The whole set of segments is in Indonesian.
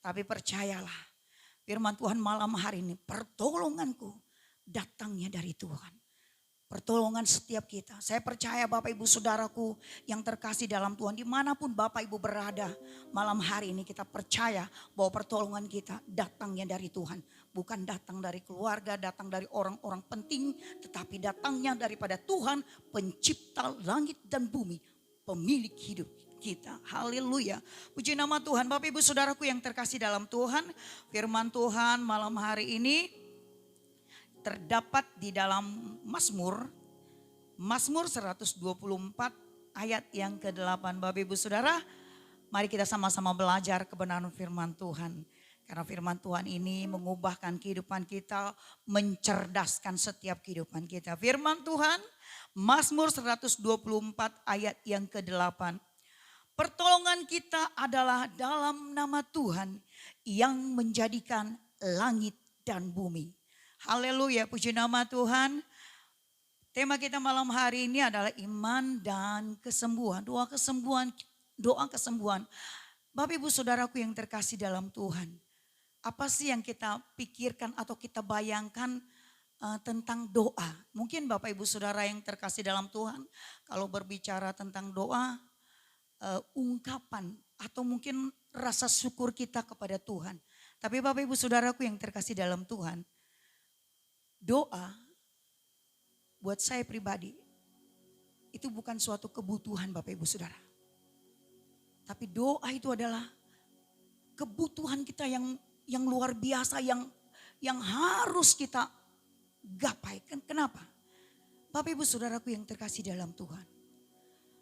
Tapi percayalah, firman Tuhan malam hari ini, pertolonganku datangnya dari Tuhan. Pertolongan setiap kita. Saya percaya Bapak Ibu Saudaraku yang terkasih dalam Tuhan. Dimanapun Bapak Ibu berada malam hari ini kita percaya bahwa pertolongan kita datangnya dari Tuhan. Bukan datang dari keluarga, datang dari orang-orang penting. Tetapi datangnya daripada Tuhan pencipta langit dan bumi. Pemilik hidup kita. Haleluya. Puji nama Tuhan. Bapak Ibu Saudaraku yang terkasih dalam Tuhan. Firman Tuhan malam hari ini terdapat di dalam Mazmur 124 ayat yang ke-8. Bapak Ibu Saudara, mari kita sama-sama belajar kebenaran firman Tuhan. Karena firman Tuhan ini mengubahkan kehidupan kita, mencerdaskan setiap kehidupan kita. Firman Tuhan, Mazmur 124 ayat yang ke-8. Pertolongan kita adalah dalam nama Tuhan yang menjadikan langit dan bumi. Haleluya, puji nama Tuhan. Tema kita malam hari ini adalah iman dan kesembuhan. Doa kesembuhan. Bapak Ibu Saudaraku yang terkasih dalam Tuhan. Apa sih yang kita pikirkan atau kita bayangkan tentang doa? Mungkin Bapak Ibu Saudara yang terkasih dalam Tuhan, kalau berbicara tentang doa, ungkapan atau mungkin rasa syukur kita kepada Tuhan. Tapi Bapak Ibu Saudaraku yang terkasih dalam Tuhan, doa buat saya pribadi itu bukan suatu kebutuhan Bapak Ibu Saudara. Tapi doa itu adalah kebutuhan kita yang luar biasa yang harus kita gapai. Kenapa? Bapak Ibu Saudaraku yang terkasih dalam Tuhan.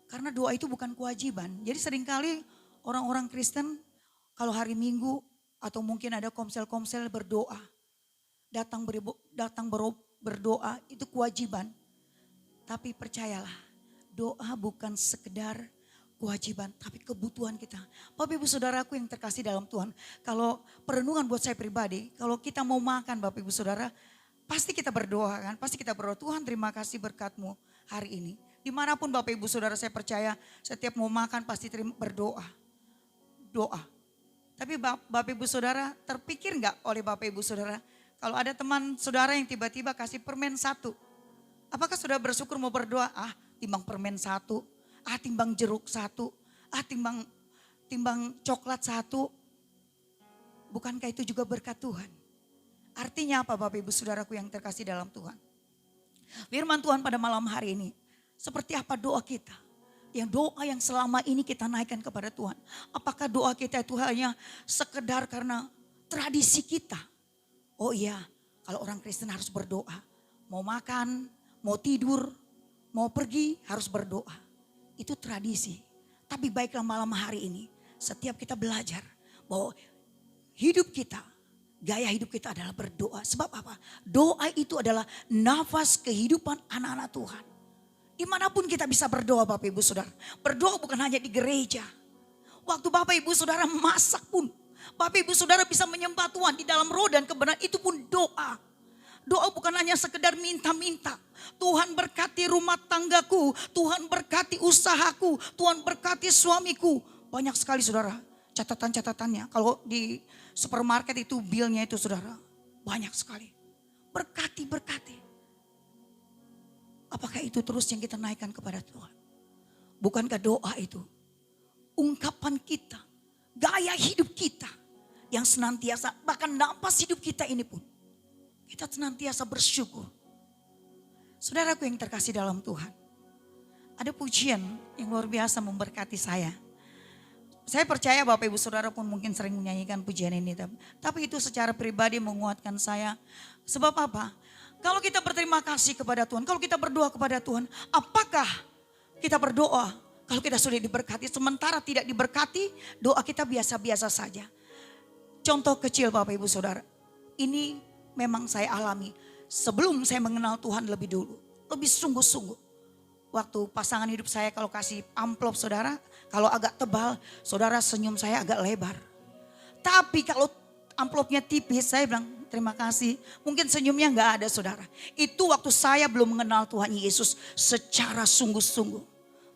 Karena doa itu bukan kewajiban. Jadi seringkali orang-orang Kristen kalau hari Minggu atau mungkin ada komsel-komsel berdoa. Datang berdoa itu kewajiban. Tapi percayalah, doa bukan sekedar kewajiban tapi kebutuhan kita. Bapak Ibu Saudaraku yang terkasih dalam Tuhan. Kalau perenungan buat saya pribadi, kalau kita mau makan Bapak Ibu Saudara, pasti kita berdoa kan. Pasti kita berdoa, Tuhan terima kasih berkat-Mu hari ini. Dimanapun Bapak Ibu Saudara saya percaya setiap mau makan pasti berdoa. Doa. Tapi Bapak Ibu Saudara terpikir enggak oleh Bapak Ibu Saudara? Kalau ada teman saudara yang tiba-tiba kasih permen 1. Apakah saudara bersyukur mau berdoa? Timbang permen 1. Timbang jeruk 1. Timbang coklat 1. Bukankah itu juga berkat Tuhan? Artinya apa Bapak Ibu Saudaraku yang terkasih dalam Tuhan? Firman Tuhan pada malam hari ini. Seperti apa doa kita? Yang doa yang selama ini kita naikkan kepada Tuhan. Apakah doa kita itu hanya sekedar karena tradisi kita? Oh iya, kalau orang Kristen harus berdoa. Mau makan, mau tidur, mau pergi harus berdoa. Itu tradisi. Tapi baiklah malam hari ini, setiap kita belajar bahwa hidup kita, gaya hidup kita adalah berdoa. Sebab apa? Doa itu adalah nafas kehidupan anak-anak Tuhan. Dimanapun kita bisa berdoa Bapak Ibu Saudara. Berdoa bukan hanya di gereja. Waktu Bapak Ibu Saudara masak pun, Bapak Ibu Saudara bisa menyembah Tuhan di dalam roh dan kebenaran, itu pun doa. Doa bukan hanya sekedar minta-minta. Tuhan berkati rumah tanggaku, Tuhan berkati usahaku, Tuhan berkati suamiku. Banyak sekali saudara catatan-catatannya. Kalau di supermarket itu bilnya itu saudara, banyak sekali. Berkati. Apakah itu terus yang kita naikkan kepada Tuhan? Bukankah doa itu ungkapan kita, gaya hidup kita yang senantiasa, bahkan napas hidup kita ini pun kita senantiasa bersyukur. Saudaraku yang terkasih dalam Tuhan, ada pujian yang luar biasa memberkati saya. Saya percaya Bapak Ibu Saudara pun mungkin sering menyanyikan pujian ini, tapi itu secara pribadi menguatkan saya. Sebab apa? Kalau kita berterima kasih kepada Tuhan, kalau kita berdoa kepada Tuhan, apakah kita berdoa kalau kita sudah diberkati, sementara tidak diberkati, doa kita biasa-biasa saja. Contoh kecil Bapak Ibu Saudara, ini memang saya alami sebelum saya mengenal Tuhan lebih dulu, lebih sungguh-sungguh. Waktu pasangan hidup saya kalau kasih amplop saudara, kalau agak tebal, saudara senyum saya agak lebar. Tapi kalau amplopnya tipis, saya bilang terima kasih. Mungkin senyumnya enggak ada saudara. Itu waktu saya belum mengenal Tuhan Yesus secara sungguh-sungguh.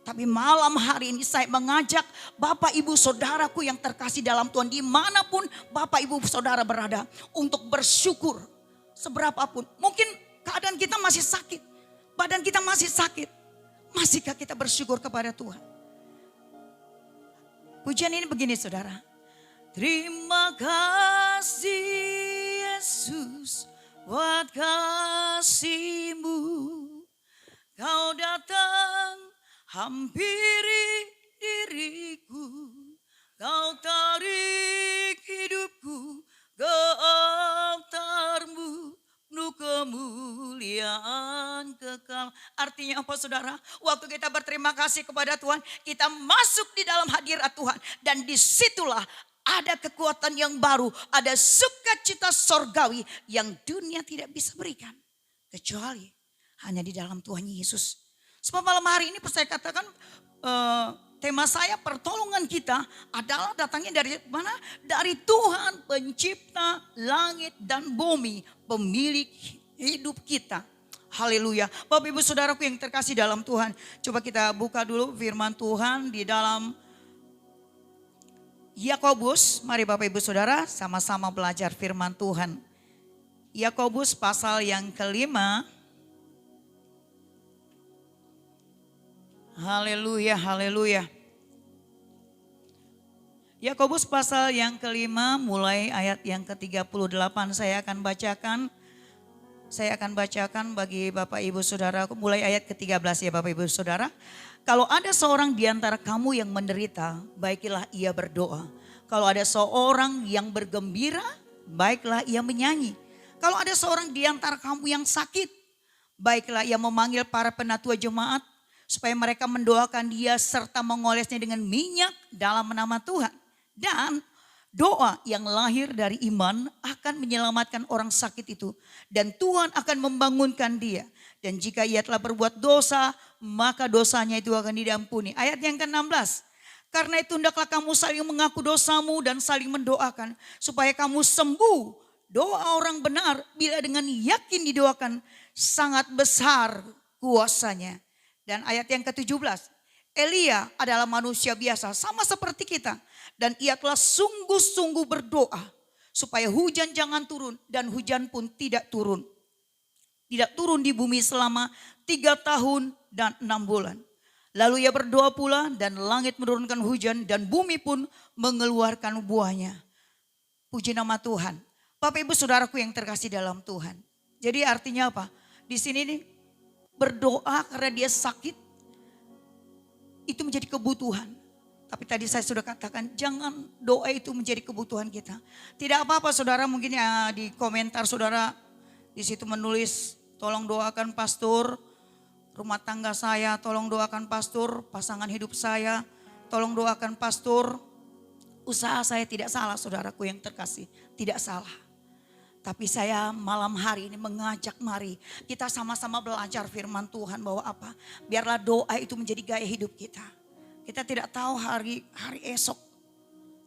Tapi malam hari ini saya mengajak Bapak Ibu Saudaraku yang terkasih dalam Tuhan, dimanapun Bapak Ibu Saudara berada, untuk bersyukur seberapapun. Mungkin keadaan kita masih sakit, badan kita masih sakit. Masihkah kita bersyukur kepada Tuhan? Pujian ini begini saudara. Terima kasih Yesus buat kasih-Mu. Kau datang hampiri diriku, Kau tarik hidupku ke altar-Mu, penuh kemuliaan kekal. Artinya apa saudara? Waktu kita berterima kasih kepada Tuhan, kita masuk di dalam hadirat Tuhan. Dan disitulah ada kekuatan yang baru, ada sukacita sorgawi yang dunia tidak bisa berikan. Kecuali hanya di dalam Tuhan Yesus. Sebab malam hari ini saya katakan tema saya pertolongan kita adalah datangnya dari mana? Dari Tuhan pencipta langit dan bumi, pemilik hidup kita. Haleluya. Bapak Ibu Saudaraku yang terkasih dalam Tuhan. Coba kita buka dulu firman Tuhan di dalam Yakobus. Mari Bapak Ibu Saudara sama-sama belajar firman Tuhan. Yakobus pasal yang kelima. Haleluya, haleluya. Yakobus pasal yang kelima mulai ayat yang ke-38 saya akan bacakan. Saya akan bacakan bagi Bapak Ibu Saudara mulai ayat ke-13 ya Bapak Ibu Saudara. Kalau ada seorang di antara kamu yang menderita, baiklah ia berdoa. Kalau ada seorang yang bergembira, baiklah ia menyanyi. Kalau ada seorang di antara kamu yang sakit, baiklah ia memanggil para penatua jemaat, supaya mereka mendoakan dia serta mengolesnya dengan minyak dalam nama Tuhan. Dan doa yang lahir dari iman akan menyelamatkan orang sakit itu. Dan Tuhan akan membangunkan dia. Dan jika ia telah berbuat dosa, maka dosanya itu akan diampuni. Ayat yang ke-16. Karena itu hendaklah kamu saling mengaku dosamu dan saling mendoakan. Supaya kamu sembuh. Doa orang benar bila dengan yakin didoakan sangat besar kuasanya. Dan ayat yang ke-17, Elia adalah manusia biasa sama seperti kita. Dan ia telah sungguh-sungguh berdoa supaya hujan jangan turun dan hujan pun tidak turun. Tidak turun di bumi selama 3 tahun dan 6 bulan. Lalu ia berdoa pula dan langit menurunkan hujan dan bumi pun mengeluarkan buahnya. Puji nama Tuhan. Bapak Ibu Saudaraku yang terkasih dalam Tuhan. Jadi artinya apa? Di sini nih. Berdoa karena dia sakit, itu menjadi kebutuhan. Tapi tadi saya sudah katakan, jangan doa itu menjadi kebutuhan kita. Tidak apa-apa saudara, mungkin ya di komentar saudara di situ menulis, tolong doakan pastor, rumah tangga saya, tolong doakan pastor, pasangan hidup saya, tolong doakan pastor. Usaha saya tidak salah saudaraku yang terkasih, tidak salah. Tapi saya malam hari ini mengajak mari kita sama-sama belajar firman Tuhan bahwa apa? Biarlah doa itu menjadi gaya hidup kita. Kita tidak tahu hari esok.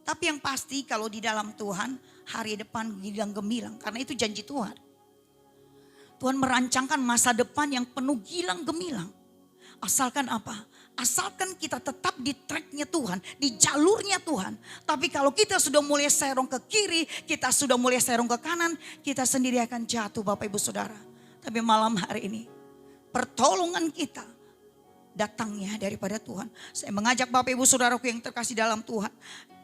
Tapi yang pasti kalau di dalam Tuhan hari depan gilang gemilang. Karena itu janji Tuhan. Tuhan merancangkan masa depan yang penuh gilang gemilang. Asalkan apa? Asalkan kita tetap di tracknya Tuhan, di jalurnya Tuhan. Tapi kalau kita sudah mulai serong ke kiri, kita sudah mulai serong ke kanan, kita sendiri akan jatuh Bapak Ibu Saudara. Tapi malam hari ini, pertolongan kita datangnya daripada Tuhan. Saya mengajak Bapak Ibu Saudaraku yang terkasih dalam Tuhan,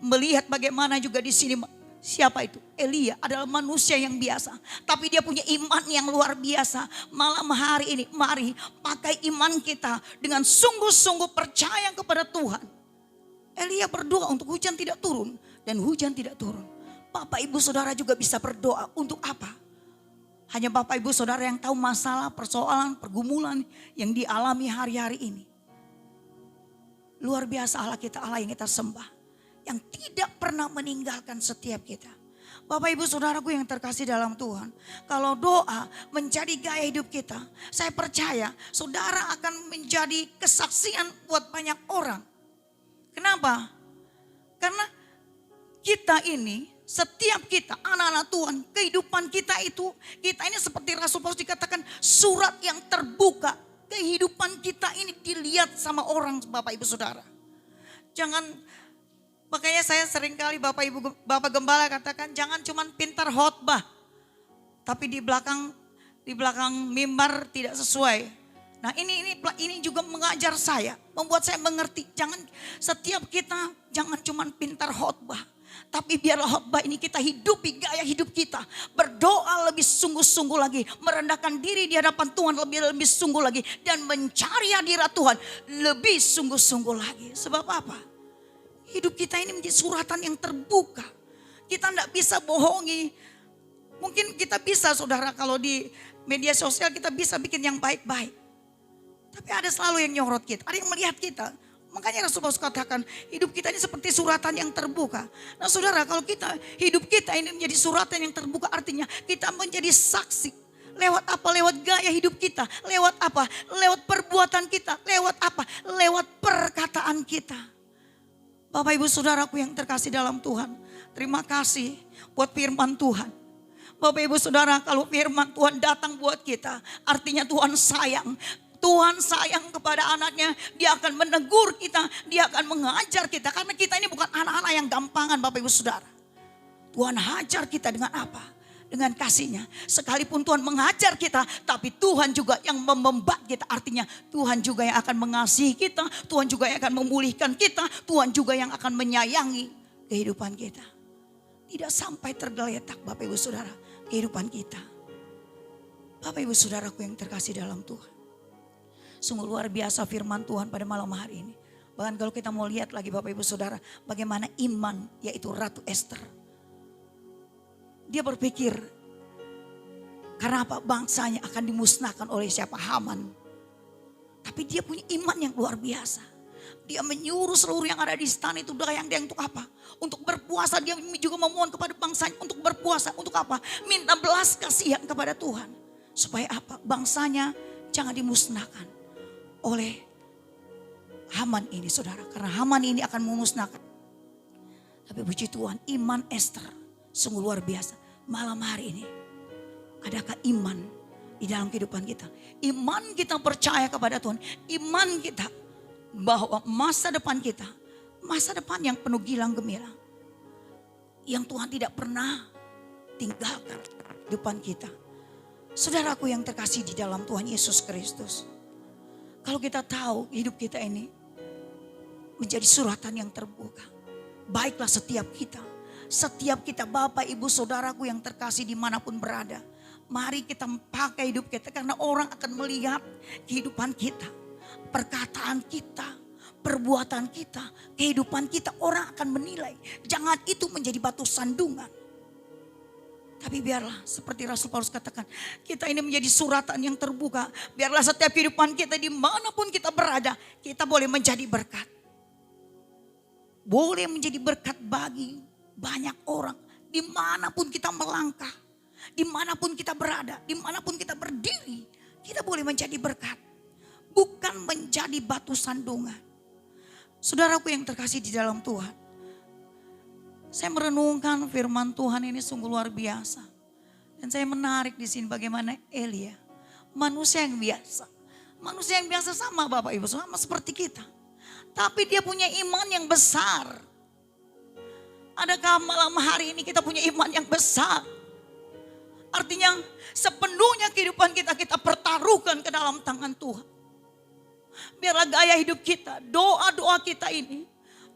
melihat bagaimana juga di sini. Siapa itu? Elia adalah manusia yang biasa. Tapi dia punya iman yang luar biasa. Malam hari ini mari pakai iman kita dengan sungguh-sungguh percaya kepada Tuhan. Elia berdoa untuk hujan tidak turun. Dan hujan tidak turun. Bapak Ibu Saudara juga bisa berdoa untuk apa? Hanya Bapak Ibu Saudara yang tahu masalah, persoalan, pergumulan yang dialami hari-hari ini. Luar biasa Allah kita, Allah yang kita sembah. Yang tidak pernah meninggalkan setiap kita. Bapak Ibu Saudaraku yang terkasih dalam Tuhan. Kalau doa menjadi gaya hidup kita. Saya percaya saudara akan menjadi kesaksian buat banyak orang. Kenapa? Karena kita ini, setiap kita anak-anak Tuhan. Kehidupan kita itu, kita ini seperti Rasul Paulus dikatakan surat yang terbuka kehidupan kita ini dilihat sama orang, Bapak Ibu Saudara. Jangan, makanya saya seringkali Bapak Gembala katakan jangan cuman pintar khotbah, tapi di belakang mimbar tidak sesuai. Nah ini juga mengajar saya, membuat saya mengerti. Setiap kita jangan cuman pintar khotbah, tapi biarlah khotbah ini kita hidupi gaya hidup kita. Berdoa lebih sungguh-sungguh lagi. Merendahkan diri di hadapan Tuhan lebih sungguh lagi. Dan mencari hadirat Tuhan lebih sungguh-sungguh lagi. Sebab apa? Hidup kita ini menjadi suratan yang terbuka. Kita tidak bisa bohongi. Mungkin kita bisa, saudara, kalau di media sosial kita bisa bikin yang baik-baik. Tapi ada selalu yang nyorot kita. Ada yang melihat kita. Makanya Rasul Paulus katakan hidup kita ini seperti suratan yang terbuka. Nah saudara, kalau hidup kita ini menjadi suratan yang terbuka, artinya kita menjadi saksi. Lewat apa? Lewat gaya hidup kita. Lewat apa? Lewat perbuatan kita. Lewat apa? Lewat perkataan kita. Bapak Ibu Saudaraku yang terkasih dalam Tuhan, terima kasih buat firman Tuhan. Bapak Ibu Saudara, kalau firman Tuhan datang buat kita, artinya Tuhan sayang. Tuhan sayang kepada anaknya, dia akan menegur kita, dia akan mengajar kita. Karena kita ini bukan anak-anak yang gampangan, Bapak Ibu Saudara. Tuhan hajar kita dengan apa? Dengan kasihnya. Sekalipun Tuhan mengajar kita, tapi Tuhan juga yang memembat kita. Artinya Tuhan juga yang akan mengasihi kita, Tuhan juga yang akan memulihkan kita, Tuhan juga yang akan menyayangi kehidupan kita. Tidak sampai tergeletak, Bapak Ibu Saudara, kehidupan kita. Bapak Ibu Saudaraku yang terkasih dalam Tuhan. Sungguh luar biasa firman Tuhan pada malam hari ini. Bahkan kalau kita mau lihat lagi Bapak Ibu Saudara, bagaimana iman yaitu Ratu Esther. Dia berpikir, karena apa? Bangsanya akan dimusnahkan oleh siapa? Haman. Tapi dia punya iman yang luar biasa. Dia menyuruh seluruh yang ada di istana itu dayang dia untuk apa? Untuk berpuasa. Dia juga memohon kepada bangsanya untuk berpuasa. Untuk apa? Minta belas kasihan kepada Tuhan. Supaya apa? Bangsanya jangan dimusnahkan oleh Haman ini, saudara. Karena Haman ini akan memusnahkan. Tapi puji Tuhan, iman Esther sungguh luar biasa. Malam hari ini, adakah iman di dalam kehidupan kita? Iman kita percaya kepada Tuhan. Iman kita bahwa masa depan kita, masa depan yang penuh gilang gemilang. Yang Tuhan tidak pernah tinggalkan depan kita. Saudaraku yang terkasih di dalam Tuhan Yesus Kristus. Kalau kita tahu hidup kita ini menjadi suratan yang terbuka. Baiklah setiap kita Bapak Ibu Saudaraku yang terkasih dimanapun berada. Mari kita pakai hidup kita karena orang akan melihat kehidupan kita. Perkataan kita, perbuatan kita, kehidupan kita, orang akan menilai. Jangan itu menjadi batu sandungan. Tapi biarlah seperti Rasul Paulus katakan, kita ini menjadi suratan yang terbuka. Biarlah setiap kehidupan kita dimanapun kita berada, kita boleh menjadi berkat. Boleh menjadi berkat bagi banyak orang. Dimanapun kita melangkah, dimanapun kita berada, dimanapun kita berdiri, kita boleh menjadi berkat. Bukan menjadi batu sandungan. Saudaraku yang terkasih di dalam Tuhan. Saya merenungkan firman Tuhan ini sungguh luar biasa. Dan saya menarik di sini bagaimana Elia. Manusia yang biasa. Manusia yang biasa sama Bapak Ibu, sama seperti kita. Tapi dia punya iman yang besar. Adakah malam hari ini kita punya iman yang besar? Artinya sepenuhnya kehidupan kita pertaruhkan ke dalam tangan Tuhan. Biarlah gaya hidup kita, doa-doa kita ini.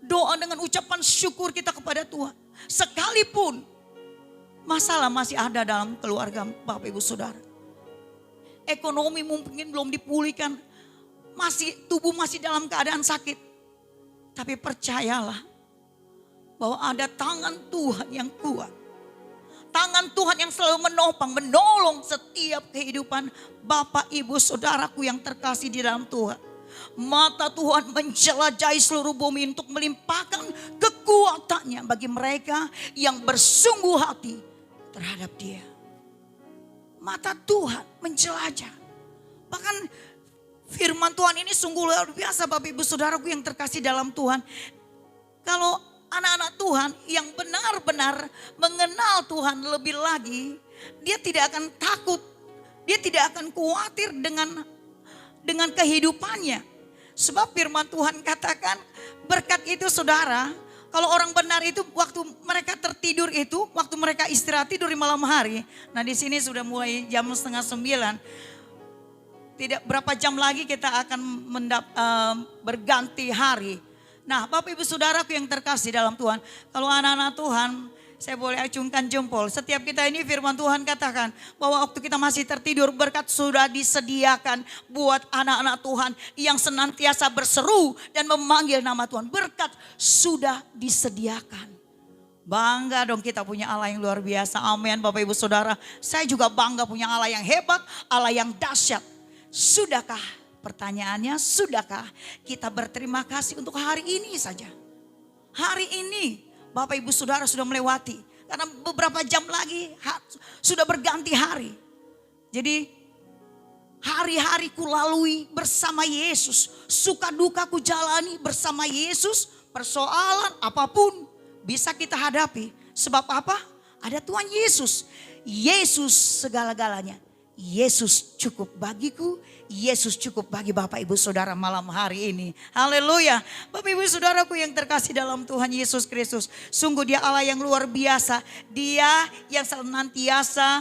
Doa dengan ucapan syukur kita kepada Tuhan. Sekalipun masalah masih ada dalam keluarga Bapak Ibu Saudara. Ekonomi mungkin belum dipulihkan. Tubuh masih dalam keadaan sakit. Tapi percayalah bahwa ada tangan Tuhan yang kuat. Tangan Tuhan yang selalu menopang, menolong setiap kehidupan Bapak Ibu Saudaraku yang terkasih di dalam Tuhan. Mata Tuhan menjelajahi seluruh bumi untuk melimpahkan kekuatannya bagi mereka yang bersungguh hati terhadap Dia. Mata Tuhan menjelajah. Bahkan firman Tuhan ini sungguh luar biasa Bapak Ibu Saudaraku yang terkasih dalam Tuhan. Kalau anak-anak Tuhan yang benar-benar mengenal Tuhan lebih lagi, dia tidak akan takut, dia tidak akan khawatir dengan dengan kehidupannya. Sebab firman Tuhan katakan berkat itu saudara, kalau orang benar itu waktu mereka tertidur itu, waktu mereka istirahat tidur di malam hari. Nah di sini sudah mulai jam 8:30. Tidak berapa jam lagi kita akan berganti hari. Nah Bapak Ibu Saudaraku yang terkasih dalam Tuhan. Kalau anak-anak Tuhan, saya boleh acungkan jempol. Setiap kita ini firman Tuhan katakan bahwa waktu kita masih tertidur berkat sudah disediakan buat anak-anak Tuhan yang senantiasa berseru dan memanggil nama Tuhan. Berkat sudah disediakan. Bangga dong kita punya Allah yang luar biasa. Amin Bapak Ibu Saudara. Saya juga bangga punya Allah yang hebat, Allah yang dahsyat. Sudahkah, pertanyaannya sudahkah kita berterima kasih untuk hari ini saja? Hari ini Bapak Ibu Saudara sudah melewati. Karena beberapa jam lagi sudah berganti hari. Jadi hari-hari ku lalui bersama Yesus. Suka duka ku jalani bersama Yesus. Persoalan apapun bisa kita hadapi. Sebab apa? Ada Tuhan Yesus. Yesus segala-galanya. Yesus cukup bagiku, Yesus cukup bagi Bapak Ibu Saudara malam hari ini. Haleluya. Bapak Ibu Saudaraku yang terkasih dalam Tuhan Yesus Kristus. Sungguh dia Allah yang luar biasa. Dia yang senantiasa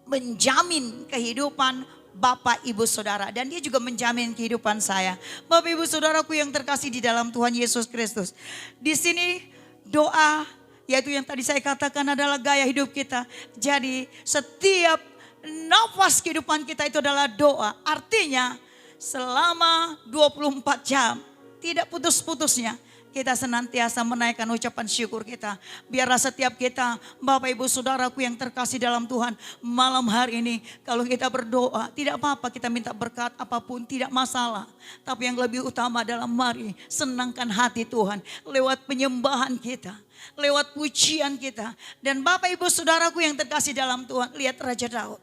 menjamin kehidupan Bapak Ibu Saudara. Dan dia juga menjamin kehidupan saya. Bapak Ibu Saudaraku yang terkasih di dalam Tuhan Yesus Kristus. Di sini doa yaitu yang tadi saya katakan adalah gaya hidup kita. Jadi setiap nafas kehidupan kita itu adalah doa. Artinya selama 24 jam tidak putus-putusnya kita senantiasa menaikkan ucapan syukur kita. Biarlah setiap kita Bapak Ibu Saudaraku yang terkasih dalam Tuhan malam hari ini. Kalau kita berdoa tidak apa-apa kita minta berkat apapun tidak masalah. Tapi yang lebih utama adalah mari senangkan hati Tuhan lewat penyembahan kita. Lewat pujian kita. Dan Bapak Ibu Saudaraku yang terkasih dalam Tuhan lihat Raja Daud.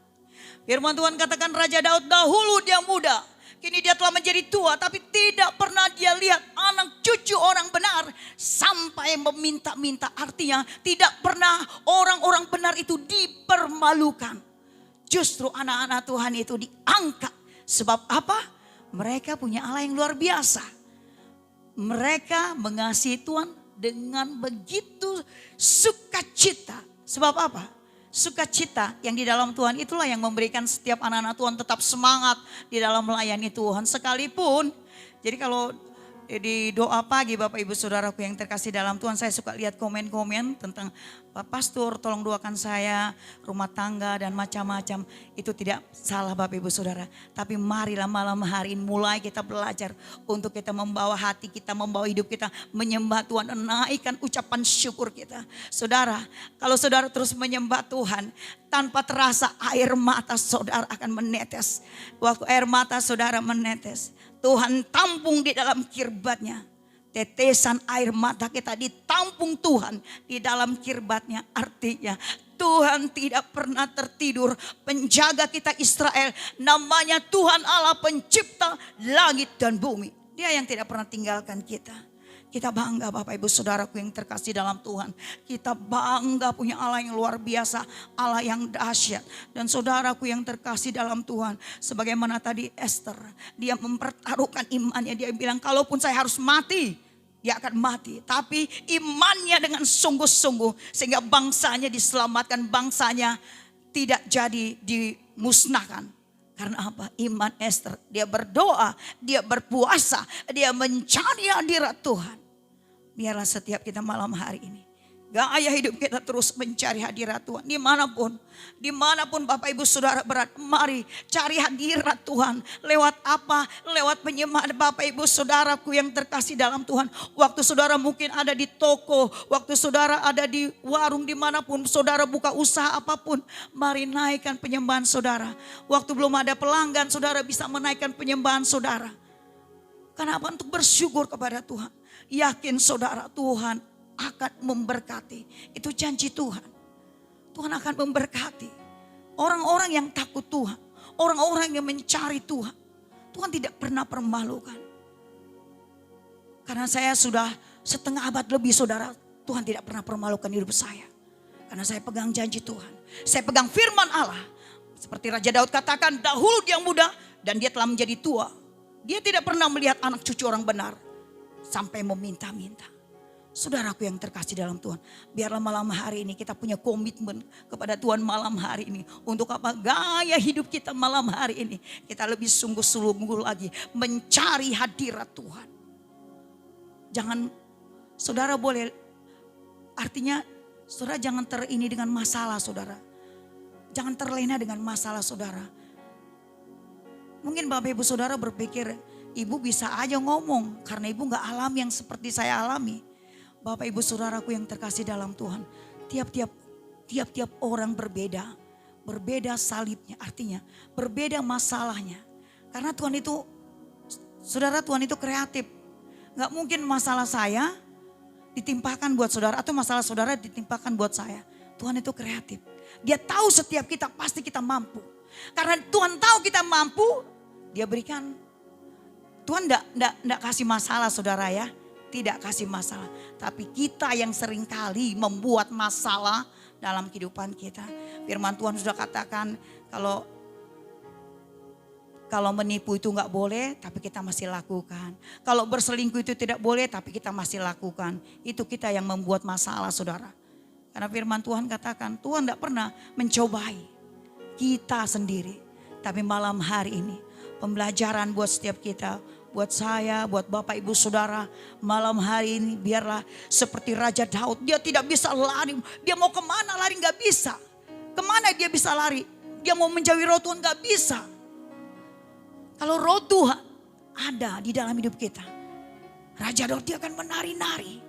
Firman Tuhan katakan Raja Daud dahulu dia muda. Kini dia telah menjadi tua tapi tidak pernah dia lihat anak cucu orang benar. Sampai meminta-minta artinya tidak pernah orang-orang benar itu dipermalukan. Justru anak-anak Tuhan itu diangkat. Sebab apa? Mereka punya Allah yang luar biasa. Mereka mengasihi Tuhan dengan begitu sukacita. Sebab apa? Sukacita yang di dalam Tuhan itulah yang memberikan setiap anak-anak Tuhan tetap semangat di dalam melayani Tuhan sekalipun. Jadi kalau di doa pagi Bapak Ibu Saudaraku yang terkasih dalam Tuhan, saya suka lihat komen-komen tentang Pak Pastor tolong doakan saya, rumah tangga dan macam-macam. Itu tidak salah Bapak Ibu Saudara. Tapi marilah malam hari ini mulai kita belajar untuk kita membawa hati kita, membawa hidup kita, menyembah Tuhan, menaikkan ucapan syukur kita. Saudara, kalau saudara terus menyembah Tuhan, tanpa terasa air mata saudara akan menetes. Waktu air mata saudara menetes, Tuhan tampung di dalam kirbatnya. Tetesan air mata kita ditampung Tuhan di dalam kirbatnya. Artinya Tuhan tidak pernah tertidur. Penjaga kita Israel namanya Tuhan Allah pencipta langit dan bumi. Dia yang tidak pernah tinggalkan kita. Kita bangga Bapak Ibu Saudaraku yang terkasih dalam Tuhan. Kita bangga punya Allah yang luar biasa. Allah yang dahsyat. Dan saudaraku yang terkasih dalam Tuhan. Sebagaimana tadi Esther. Dia mempertaruhkan imannya. Dia bilang kalaupun saya harus mati. Dia akan mati. Tapi imannya dengan sungguh-sungguh. Sehingga bangsanya diselamatkan. Bangsanya tidak jadi dimusnahkan. Karena apa? Iman Esther. Dia berdoa. Dia berpuasa. Dia mencari hadirat Tuhan. Biarlah setiap kita malam hari ini. Gaya hidup kita terus mencari hadirat Tuhan. Dimanapun Bapak Ibu Saudara berada. Mari cari hadirat Tuhan. Lewat apa? Lewat penyembahan Bapak Ibu Saudaraku yang terkasih dalam Tuhan. Waktu saudara mungkin ada di toko. Waktu saudara ada di warung dimanapun. Saudara buka usaha apapun. Mari naikkan penyembahan saudara. Waktu belum ada pelanggan saudara bisa menaikkan penyembahan saudara. Kenapa? Untuk bersyukur kepada Tuhan. Yakin saudara Tuhan akan memberkati. Itu janji Tuhan. Tuhan akan memberkati. Orang-orang yang takut Tuhan. Orang-orang yang mencari Tuhan. Tuhan tidak pernah permalukan. Karena saya sudah setengah abad lebih saudara. Tuhan tidak pernah permalukan hidup saya. Karena saya pegang janji Tuhan. Saya pegang firman Allah. Seperti Raja Daud katakan dahulu dia muda. Dan dia telah menjadi tua. Dia tidak pernah melihat anak cucu orang benar. Sampai meminta-minta. Saudaraku yang terkasih dalam Tuhan. Biarlah malam hari ini kita punya komitmen kepada Tuhan malam hari ini. Untuk apa? Gaya hidup kita malam hari ini. Kita lebih sungguh-sungguh lagi mencari hadirat Tuhan. Jangan, saudara boleh, artinya saudara jangan terini dengan masalah saudara. Jangan terlena dengan masalah saudara. Mungkin Bapak Ibu Saudara berpikir, ibu bisa aja ngomong karena ibu gak alami yang seperti saya alami. Bapak Ibu Saudaraku yang terkasih dalam Tuhan, tiap-tiap orang berbeda. Berbeda salibnya, artinya berbeda masalahnya. Karena Tuhan itu, saudara, Tuhan itu kreatif. Gak mungkin masalah saya ditimpakan buat saudara atau masalah saudara ditimpakan buat saya. Tuhan itu kreatif. Dia tahu setiap kita pasti kita mampu. Karena Tuhan tahu kita mampu, dia berikan. Tuhan enggak kasih masalah saudara ya. Tidak kasih masalah. Tapi kita yang seringkali membuat masalah dalam kehidupan kita. Firman Tuhan sudah katakan kalau menipu itu enggak boleh tapi kita masih lakukan. Kalau berselingkuh itu tidak boleh tapi kita masih lakukan. Itu kita yang membuat masalah saudara. Karena firman Tuhan katakan Tuhan enggak pernah mencobai kita sendiri. Tapi malam hari ini pembelajaran buat setiap kita. Buat saya, buat Bapak Ibu Saudara, malam hari ini biarlah seperti Raja Daud. Dia tidak bisa lari, dia mau kemana lari gak bisa. Kemana dia bisa lari? Dia mau menjauhi roh Tuhan gak bisa. Kalau roh Tuhan ada di dalam hidup kita, Raja Daud dia akan menari-nari.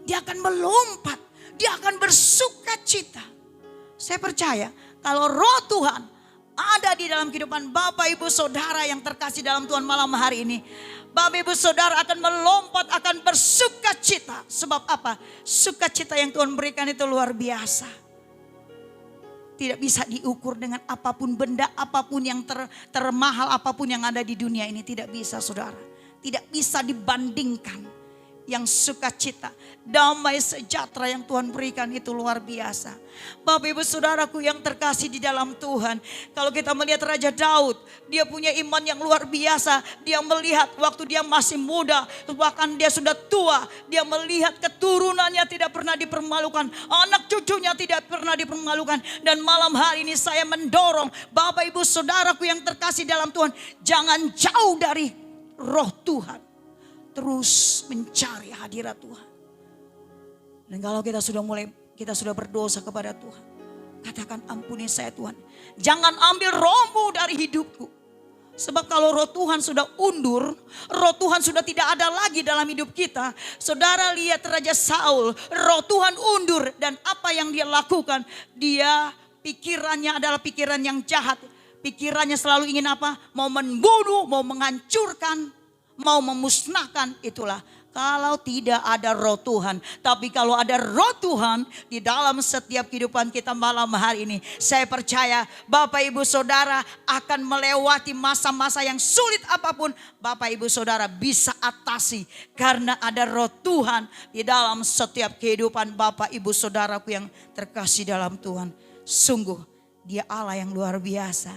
Dia akan melompat, dia akan bersuka cita. Saya percaya kalau roh Tuhan ada di dalam kehidupan Bapak Ibu Saudara yang terkasih dalam Tuhan malam hari ini. Bapak Ibu Saudara akan melompat, akan bersuka cita. Sebab apa? Sukacita yang Tuhan berikan itu luar biasa. Tidak bisa diukur dengan apapun benda, apapun yang termahal, apapun yang ada di dunia ini. Tidak bisa saudara. Tidak bisa dibandingkan. Yang sukacita, damai sejahtera yang Tuhan berikan itu luar biasa. Bapak Ibu Saudaraku yang terkasih di dalam Tuhan. Kalau kita melihat Raja Daud, dia punya iman yang luar biasa. Dia melihat waktu dia masih muda, bahkan dia sudah tua. Dia melihat keturunannya tidak pernah dipermalukan. Anak cucunya tidak pernah dipermalukan. Dan malam hari ini saya mendorong Bapak Ibu Saudaraku yang terkasih dalam Tuhan. Jangan jauh dari roh Tuhan. Terus mencari hadirat Tuhan. Dan kalau kita sudah berdosa kepada Tuhan. Katakan ampuni saya Tuhan. Jangan ambil rohmu dari hidupku. Sebab kalau roh Tuhan sudah undur. Roh Tuhan sudah tidak ada lagi dalam hidup kita. Saudara lihat Raja Saul. Roh Tuhan undur. Dan apa yang dia lakukan. Dia pikirannya adalah pikiran yang jahat. Pikirannya selalu ingin apa? Mau membunuh, mau menghancurkan. Mau memusnahkan, itulah kalau tidak ada roh Tuhan. Tapi kalau ada roh Tuhan di dalam setiap kehidupan kita malam hari ini. Saya percaya Bapak Ibu Saudara akan melewati masa-masa yang sulit apapun. Bapak Ibu Saudara bisa atasi. Karena ada roh Tuhan di dalam setiap kehidupan Bapak Ibu Saudaraku yang terkasih dalam Tuhan. Sungguh dia Allah yang luar biasa.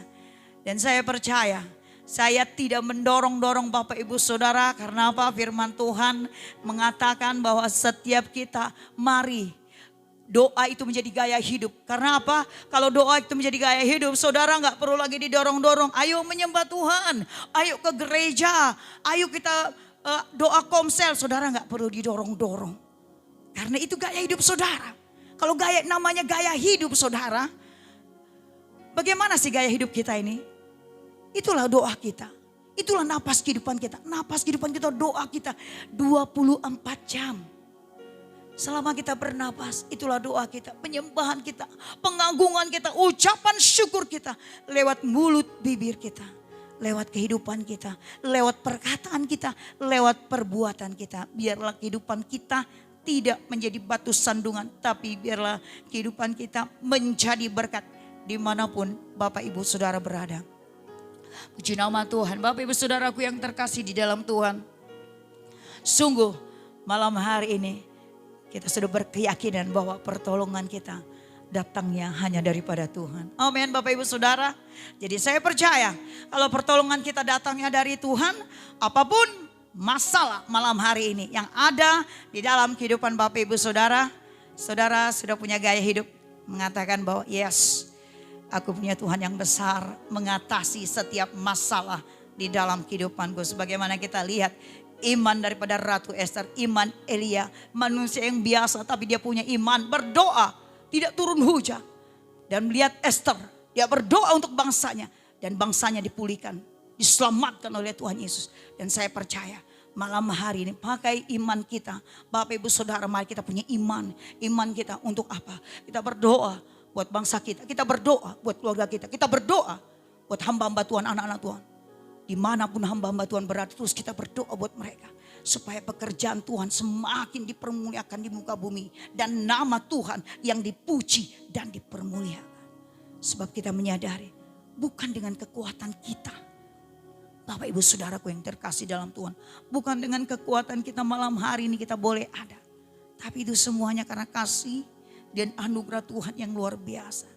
Dan saya percaya. Saya tidak mendorong-dorong Bapak Ibu Saudara karena apa? Firman Tuhan mengatakan bahwa setiap kita mari doa itu menjadi gaya hidup. Karena apa? Kalau doa itu menjadi gaya hidup, saudara gak perlu lagi didorong-dorong. Ayo menyembah Tuhan, ayo ke gereja, ayo kita doa komsel. Saudara gak perlu didorong-dorong. Karena itu gaya hidup saudara. Kalau namanya gaya hidup saudara, bagaimana sih gaya hidup kita ini? Itulah doa kita. Itulah napas kehidupan kita. Napas kehidupan kita, doa kita 24 jam. Selama kita bernapas, itulah doa kita. Penyembahan kita, pengagungan kita, ucapan syukur kita. Lewat mulut bibir kita. Lewat kehidupan kita. Lewat perkataan kita. Lewat perbuatan kita. Biarlah kehidupan kita tidak menjadi batu sandungan. Tapi biarlah kehidupan kita menjadi berkat. Dimanapun Bapak Ibu Saudara berada. Puji nama Tuhan. Bapak Ibu Saudaraku yang terkasih di dalam Tuhan. Sungguh malam hari ini kita sudah berkeyakinan bahwa pertolongan kita datangnya hanya daripada Tuhan. Amin Bapak Ibu Saudara. Jadi saya percaya kalau pertolongan kita datangnya dari Tuhan, apapun masalah malam hari ini yang ada di dalam kehidupan Bapak Ibu Saudara, saudara sudah punya gaya hidup mengatakan bahwa yes, aku punya Tuhan yang besar mengatasi setiap masalah di dalam kehidupanku. Sebagaimana kita lihat iman daripada Ratu Esther, iman Elia, manusia yang biasa tapi dia punya iman, berdoa tidak turun hujan. Dan melihat Esther, dia berdoa untuk bangsanya. Dan bangsanya dipulihkan, diselamatkan oleh Tuhan Yesus. Dan saya percaya malam hari ini pakai iman kita. Bapak Ibu Saudara, mari kita punya iman. Iman kita untuk apa? Kita berdoa buat bangsa kita. Kita berdoa buat keluarga kita. Kita berdoa buat hamba-hamba Tuhan, anak-anak Tuhan. Dimanapun hamba-hamba Tuhan berada, terus kita berdoa buat mereka. Supaya pekerjaan Tuhan semakin dipermuliakan di muka bumi. Dan nama Tuhan yang dipuji dan dipermuliakan. Sebab kita menyadari bukan dengan kekuatan kita. Bapak Ibu Saudaraku yang terkasih dalam Tuhan. Bukan dengan kekuatan kita malam hari ini kita boleh ada. Tapi itu semuanya karena kasih dan anugerah Tuhan yang luar biasa.